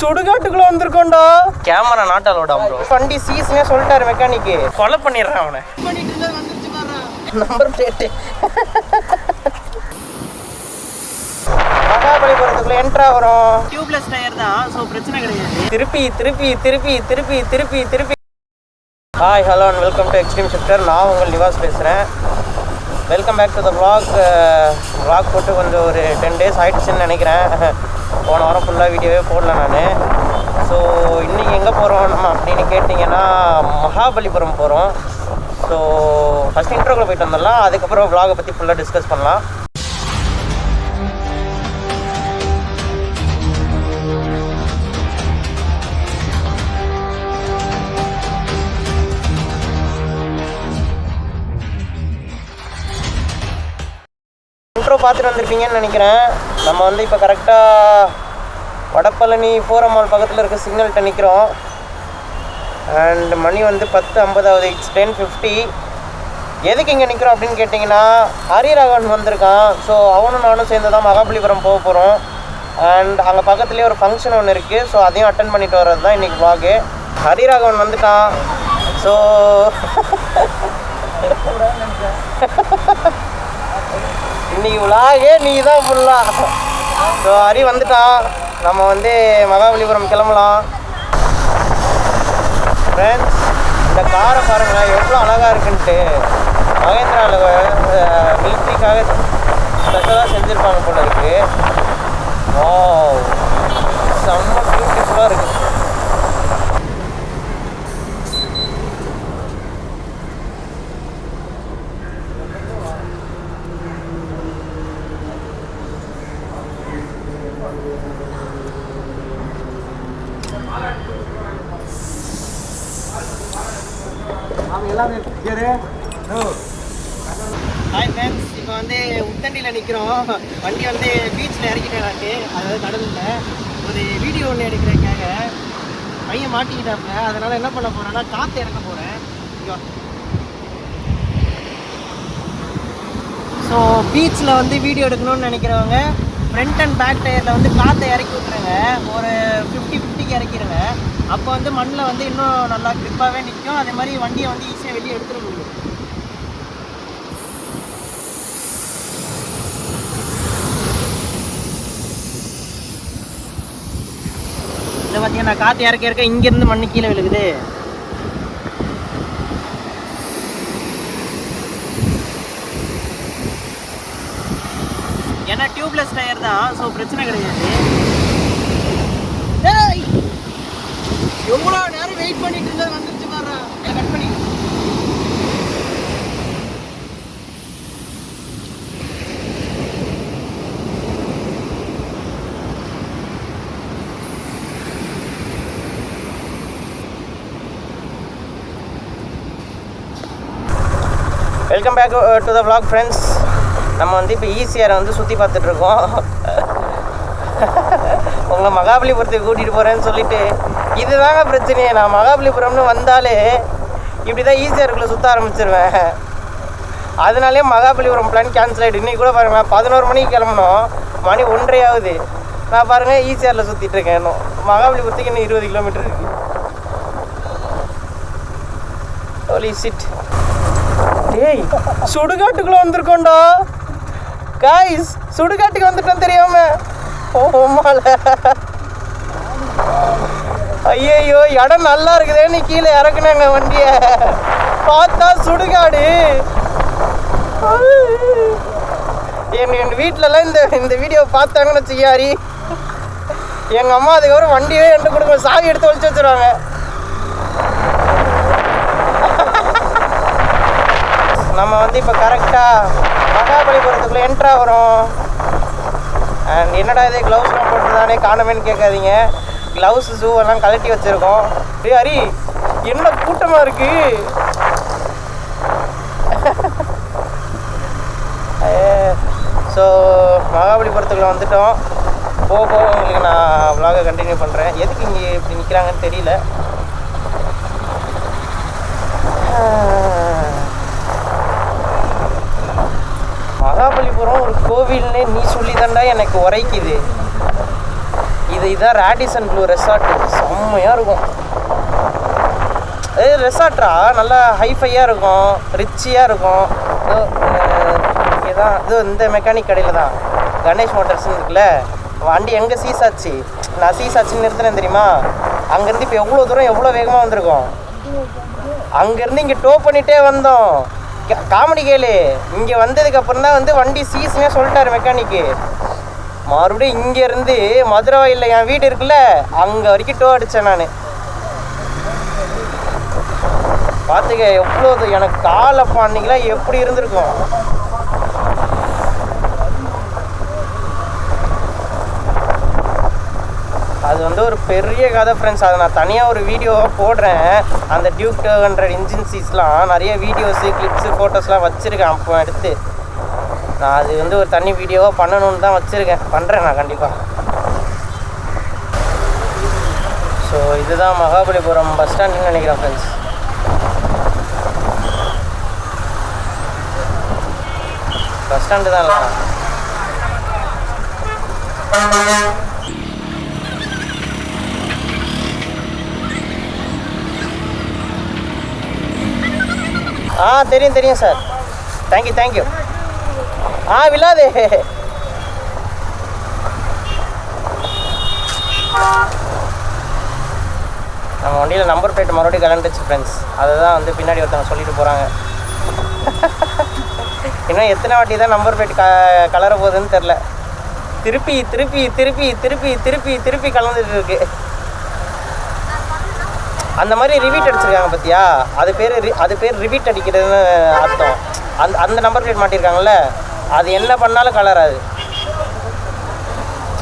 சுடுகாட்டுக்குள்ள வந்திருக்கோண்டா. Camera நாட்டாலோட bro. வண்டி சீஸ்னே சொல்லிட்டாரு mechanic. கொலை பண்ணிடுறான் அவனை. நம்பர் பிளேட் மகாபலிபுரத்துக்குள்ள என்ட்ரா வரும். டியூப்லெஸ் டயர் தான், ஸோ பிரச்சனை கிடையாது. திருப்பி திருப்பி திருப்பி திருப்பி திருப்பி திருப்பி. Hi hello and welcome to extreme shifter. நான் உங்கள் நிவாஸ் பேசுகிறேன். Welcome back to the vlog. போட்டு கொஞ்சம் ஒரு 10 days ஆகிடுச்சுன்னு நினைக்கிறேன். போன வாரம் ஃபுல்லாக வீடியோவே போடல நான். ஸோ இன்றைக்கி எங்கே போகிறோம் நம்ம அப்படின்னு கேட்டிங்கன்னா மகாபலிபுரம் போகிறோம். ஸோ ஃபஸ்ட் இன்ட்ரோக்குள்ளே போயிட்டு வந்துடலாம், அதுக்கப்புறம் vlog பற்றி ஃபுல்லாக டிஸ்கஸ் பண்ணலாம். இன்ட்ரோ பார்த்துட்டு வந்திருப்பீங்கன்னு நினைக்கிறேன். நம்ம வந்து இப்போ கரெக்டாக வடபழனி ஃபோரம் மால் பக்கத்தில் இருக்க சிக்னல்கிட்ட நிற்கிறோம். அண்ட் மணி வந்து 10:50. இட்ஸ் 10:50. எதுக்கு இங்கே நிற்கிறோம் அப்படின்னு கேட்டிங்கன்னா ஹரிராகவன் வந்திருக்கான். ஸோ அவனும் நானும் சேர்ந்து தான் மகாபலிபுரம் போக போகிறோம். அண்ட் அங்கே பக்கத்துலேயே ஒரு ஃபங்க்ஷன் ஒன்று இருக்குது. ஸோ அதையும் அட்டன் பண்ணிட்டு வர்றது தான் இன்றைக்கி vlog. ஹரிராகவன் வந்துட்டான். ஸோ இன்னைக்கு விலாகே நீ தான் ஃபுல்லாக. ஸோ ஹரி வந்துட்டான். நம்ம வந்து மகாபலிபுரம் கிளம்பலாம். ஃப்ரெண்ட்ஸ், இந்த காரை பாருங்களேன் எவ்வளோ அழகாக இருக்குன்ட்டு. மகேந்திராவில் மிலிட்ரிக்காக ஸ்பெஷலாக செஞ்சுருப்பாங்க போல இருக்குது. வாவ், செம்ம பியூட்டிஃபுல்லாக இருக்குது. ஹாய் ஃப்ரெண்ட்ஸ், இப்போ வந்து உத்தண்டியில் நிற்கிறோம். வண்டி வந்து பீச்சில் இறக்கிட்டேனாட்டு, அதாவது கடலில் ஒரு வீடியோ ஒன்று எடுக்கிறதுக்காக பையன் மாட்டிக்கிட்டாப்புல. அதனால் என்ன பண்ண போகிறேன்னா காற்று இறக்க போகிறேன். ஸோ பீச்சில் வந்து வீடியோ எடுக்கணும்னு நினைக்கிறவங்க ஃப்ரண்ட் அண்ட் பேக் டயரில் வந்து காற்றை இறக்கி விட்ருங்க. ஒரு 50-50க்கு இறக்கிடுங்க. அப்போ வந்து மண்ணில் வந்து இன்னும் நல்லா க்ரிப்பாகவே நிற்கும். அதே மாதிரி வண்டியை வந்து ஈஸியாக வெளியே எடுத்துட முடியும். இதை பார்த்தீங்கன்னா காற்று இறக்க இங்கேருந்து மண்ணு கீழே விழுகுது. ஏன்னா டியூப்லெஸ் டயர் தான், ஸோ பிரச்சனை கிடையாது. எவ்வளோ நேரம் வெயிட் பண்ணிட்டு இருந்தா வந்துருச்சு பாரு. கட் பண்ணி welcome back to the vlog friends. நம்ம வந்து இப்போ ஈசிஆரை வந்து சுற்றி பார்த்துட்ருக்கோம். உங்களை மகாபலிபுரத்துக்கு கூட்டிகிட்டு போகிறேன்னு சொல்லிட்டு இதுதாங்க பிரச்சனையே. நான் மகாபலிபுரம்னு வந்தாலே இப்படி தான் ஈசிஆருக்குள்ளே சுற்ற ஆரம்பிச்சிருவேன். அதனாலே மகாபலிபுரம் பிளான் கேன்சல் ஆகிட்டு. இன்றைக்கி கூட பாருங்கள், 11 மணிக்கு கிளம்பணும், மணி 1:30 ஆகுது. நான் பாருங்கள் ஈசிஆரில் சுற்றிட்டுருக்கேன். இன்னும் மகாபலிபுரத்துக்கு இன்னும் 20 கிலோமீட்டர் இருக்குது. Holy shit. டேய், சுடுகாட்டுக்குள்ளே வந்திருக்கோண்டா காய்ஸ். சுடுகாட்டுக்கு வந்துட்டோம் தெரியாம. ஓமால ஐயோ, இடம் நல்லா இருக்குதேன்னு கீழே இறக்குனாங்க வண்டியை. பார்த்தா சுடுகாடு. என் வீட்டிலலாம் இந்த வீடியோ பார்த்தாங்கன்னு வச்சுக்காரி, எங்கள் அம்மா அதுக்கப்புறம் வண்டியே என்கிட்ட கொடுக்க சாவி எடுத்து ஒழிச்சு வச்சுருவாங்க. நம்ம வந்து இப்போ கரெக்டாக மகாபலிபுரத்துக்குள்ளே என்ட்ரா வரும். அண்ட் என்னடா இது க்ளவுஸ்லாம் போட்டுருந்தானே காணமேன்னு கேட்காதீங்க. க்ளவுஸ் ஷூவெல்லாம் கழட்டி வச்சுருக்கோம். ஹரி, என்ன கூட்டமாக இருக்குது. ஸோ மகாபலிபுரத்துக்குள்ளே வந்துட்டோம். போக போக உங்களுக்கு நான் vlog கண்டினியூ பண்ணுறேன். எதுக்கு இங்கே இப்படி நிற்கிறாங்கன்னு தெரியல. மகாபலிபுரம் ஒரு கோவில்னே நீ சொல்லி தாண்டா எனக்கு உரைக்குது. இதுதான் ரேடிசன் ப்ளூ ரெசார்ட்டு. செம்மையாக இருக்கும். ரெசார்ட்ரா நல்லா ஹைஃபையாக இருக்கும், ரிச்சியாக இருக்கும். இங்கே தான் இது இந்த மெக்கானிக் கடையில் தான் கணேஷ் மோட்டர்ஸ்ன்னு இருக்குல்ல. வண்டி எங்கே சீஸ் ஆச்சு, நான் சீஸ் ஆச்சுன்னு நிறுத்தினேன் தெரியுமா? அங்கேருந்து இப்போ எவ்வளோ தூரம் எவ்வளோ வேகமாக வந்திருக்கோம். அங்கேருந்து இங்கே டோ பண்ணிகிட்டே வந்தோம். காமெடி கேளு, இங்கே வந்ததுக்கப்புறம் தான் வந்து வண்டி சீஸ்னே சொல்லிட்டாரு மெக்கானிக்கு. மறுபடியும் இங்கேருந்து மதுரை வாயிலில் என் வீடு இருக்குல்ல, அங்கே வரைக்கும் டோ அடித்தேன் நான். பார்த்துக்க எவ்வளோ எனக்கு காலப்பா அன்னைக்கெலாம் எப்படி இருந்திருக்கும். அது வந்து ஒரு பெரிய கதை ஃப்ரெண்ட்ஸ். அதை நான் தனியாக ஒரு வீடியோவாக போடுறேன். அந்த டியூக் 200 இன்ஜின் சீஸ்லாம் நிறைய வீடியோஸு கிளிப்ஸு ஃபோட்டோஸ்லாம் வச்சுருக்கேன். அப்போ எடுத்து நான் அது வந்து ஒரு தனி வீடியோவாக பண்ணணுன்னு தான் வச்சுருக்கேன். பண்ணுறேன் நான் கண்டிப்பாக. ஸோ இதுதான் மகாபலிபுரம் பஸ் ஸ்டாண்டுன்னு நினைக்கிறேன் ஃப்ரெண்ட்ஸ். பஸ் ஸ்டாண்டு தான் இல்லை. தெரியும் தெரியும் சார். Thank you thank you. விழாதே. நம்ம வண்டியில் நம்பர் பிளேட் மறுபடியும் கலண்டுச்சு ஃப்ரெண்ட்ஸ். அதை தான் வந்து பின்னாடி ஒருத்தவங்க சொல்லிட்டு போகிறாங்க. இன்னும் எத்தனை வாட்டி தான் நம்பர் பிளேட் கலர போகுதுன்னு தெரில. திருப்பி திருப்பி திருப்பி திருப்பி திருப்பி திருப்பி கலந்துட்டு இருக்கு. அந்த மாதிரி ரிவீட் அடிச்சிருக்காங்க பார்த்தியா, அது பேர் ரிவீட் அடிக்கிறதுன்னு அர்த்தம். அந்த நம்பர் பிளேட் மாட்டியிருக்காங்கல்ல, அது என்ன பண்ணாலும் கலராது.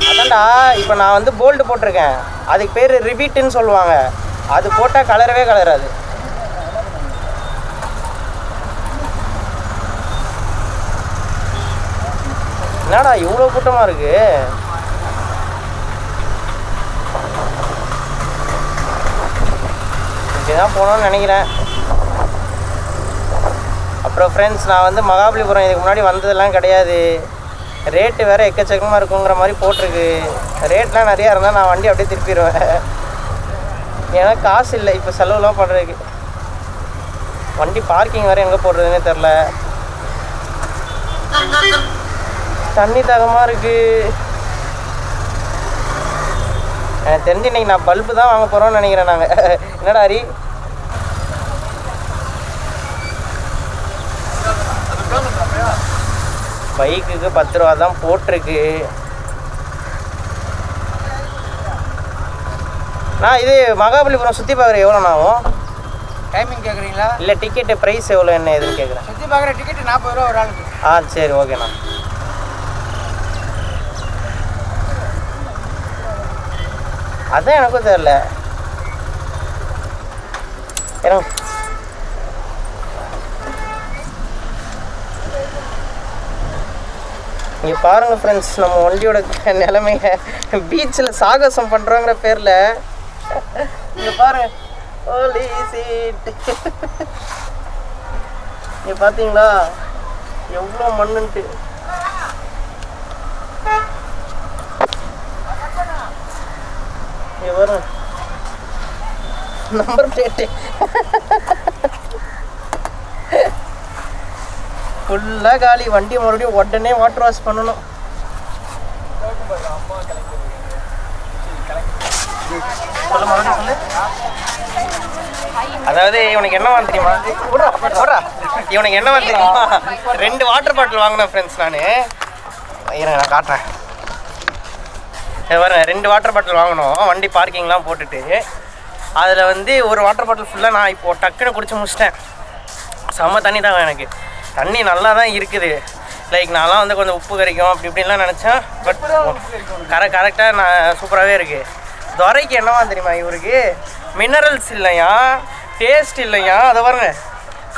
அதான்டா இப்போ நான் வந்து போல்டு போட்டிருக்கேன், அதுக்கு பேர் ரிவீட்டுன்னு சொல்லுவாங்க. அது போட்டால் கலரவே கலராது. என்னடா இவ்வளோ கூட்டமாக இருக்கு. இப்படிதான் போகணும்னு நினைக்கிறேன். அப்புறம் ஃப்ரெண்ட்ஸ், நான் வந்து மகாபலிபுரம் இதுக்கு முன்னாடி வந்ததெல்லாம் கிடையாது. ரேட்டு வேறு எக்கச்சக்கமாக இருக்குங்கிற மாதிரி போட்டிருக்கு. ரேட்லாம் நிறையா இருந்தால் நான் வண்டி அப்படியே திருப்பிடுவேன். ஏன்னா காசு இல்லை இப்போ செலவுலாம் பண்ணுறதுக்கு. வண்டி பார்க்கிங் வேறு எங்கே போடுறதுன்னே தெரில. தண்ணி தாகமாக இருக்குது. எனக்கு தெரிஞ்சு இன்றைக்கி நான் பல்பு தான் வாங்க போகிறோம்னு நினைக்கிறேன். நாங்கள் என்னடா ஹரி, பைக்குக்கு 10 ரூபா தான் போட்டிருக்கு. நான் இது மகாபலிபுரம் சுற்றி பார்க்குற எவ்வளோண்ணா ஆகும்? டைமிங் கேட்குறீங்களா? இல்லை டிக்கெட்டு ப்ரைஸ் எவ்வளோ என்ன எதுன்னு கேட்குறேன். சுற்றி பார்க்குற டிக்கெட்டு 40 ரூபா ஒரு ஆளுக்கு. சரி ஓகேண்ணா. அதான் எனக்கும் தெரியல. இங்கே பாருங்கள் ஃப்ரெண்ட்ஸ், நம்ம வண்டியோட நிலைமையை. பீச்சில் சாகசம் பண்ணுறோங்கிற பேரில் இங்கே பாருங்கள், ஹோலி சீட். இங்கே பார்த்தீங்களா எவ்வளோ மண்ணுன்ட்டு. இங்கே வரும் நம்பர் பிளேட்டு ஃபுல்லாக காலி. வண்டி மறுபடியும் உடனே வாட்டர் வாஷ் பண்ணணும். அதாவது இவனுக்கு என்னவா தெரியுமா, இவனுக்கு என்னவா தெரியுமா, 2 வாட்டர் பாட்டில் வாங்கினேன் ஃப்ரெண்ட்ஸ். நான் காட்டுறேன். வர 2 வாட்டர் பாட்டில் வாங்கினோம் வண்டி பார்க்கிங்லாம் போட்டுட்டு. அதில் வந்து ஒரு வாட்டர் பாட்டில் ஃபுல்லாக நான் இப்போது டக்குன்னு குடிச்சு முடிச்சிட்டேன். செம்ம தண்ணி தான் எனக்கு. தண்ணி நல்லா தான் இருக்குது. லைக் நான்லாம் வந்து கொஞ்சம் உப்பு கறிக்கும் அப்படி இப்படின்லாம் நினச்சேன். பட் கரெக்டாக நான் சூப்பராகவே இருக்குது. துரைக்கு என்னவா தெரியுமா, இவருக்கு மினரல்ஸ் இல்லையா, டேஸ்ட் இல்லையா. அதை பாருங்க,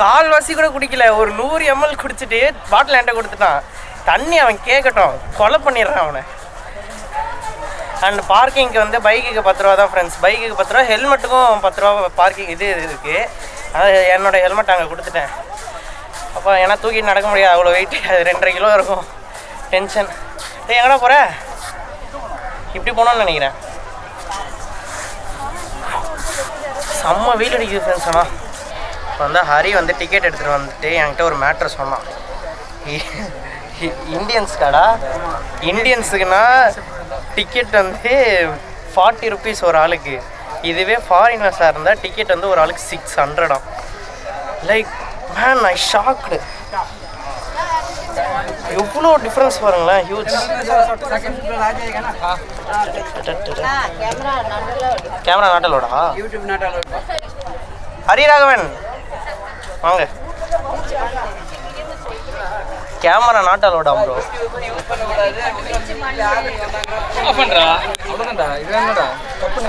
கால்வாசி கூட குடிக்கல. ஒரு 100 ml குடிச்சிட்டு பாட்டில் என்கிட்ட கொடுத்துட்டான். தண்ணி அவன் கேட்கட்டும், கொலை பண்ணிடுறான் அவனை. அண்ட் பார்க்கிங்க்கு வந்து பைக்குக்கு 10 ரூபா தான் ஃப்ரெண்ட்ஸ். பைக்குக்கு 10 ரூபா, ஹெல்மெட்டுக்கும் 10 ரூபா பார்க்கிங் இது இருக்குது. அதாவது என்னோடய ஹெல்மெட் அங்கே கொடுத்துட்டேன். அப்போ ஏன்னா தூக்கிட்டு நடக்க முடியாது, அவ்வளோ வெயிட். அது 2.5 கிலோ இருக்கும். டென்ஷன். எங்கடா போகிற? இப்படி போகணுன்னு நினைக்கிறேன். செம்ம வெயில் அடிக்குது ஃப்ரெண்ட்ஸ். ஆனால் இப்போ வந்து ஹரி வந்து டிக்கெட் எடுத்துகிட்டு வந்துட்டு என்கிட்ட ஒரு மேட்ரு சொன்னான். இந்தியன்ஸ்காடா, இந்தியன்ஸுக்குன்னா டிக்கெட் வந்து 40 ருபீஸ் ஒரு ஆளுக்கு. இதுவே ஃபாரினர்ஸாக இருந்தால் டிக்கெட் வந்து ஒரு ஆளுக்கு 600. Like man I shocked. எவ்வளோ டிஃப்ரென்ஸ் பாருங்களேன், ஹியூஜ். கேமரா நாட்டலோடா யூடியூப் நாட்டால் ஹரிராகவன் வாங்க. Camera நாட்டாலோடா bro. ஆஃப் பண்ணுறா அவ்வளோதான்டா. இது என்னடா தப்பு.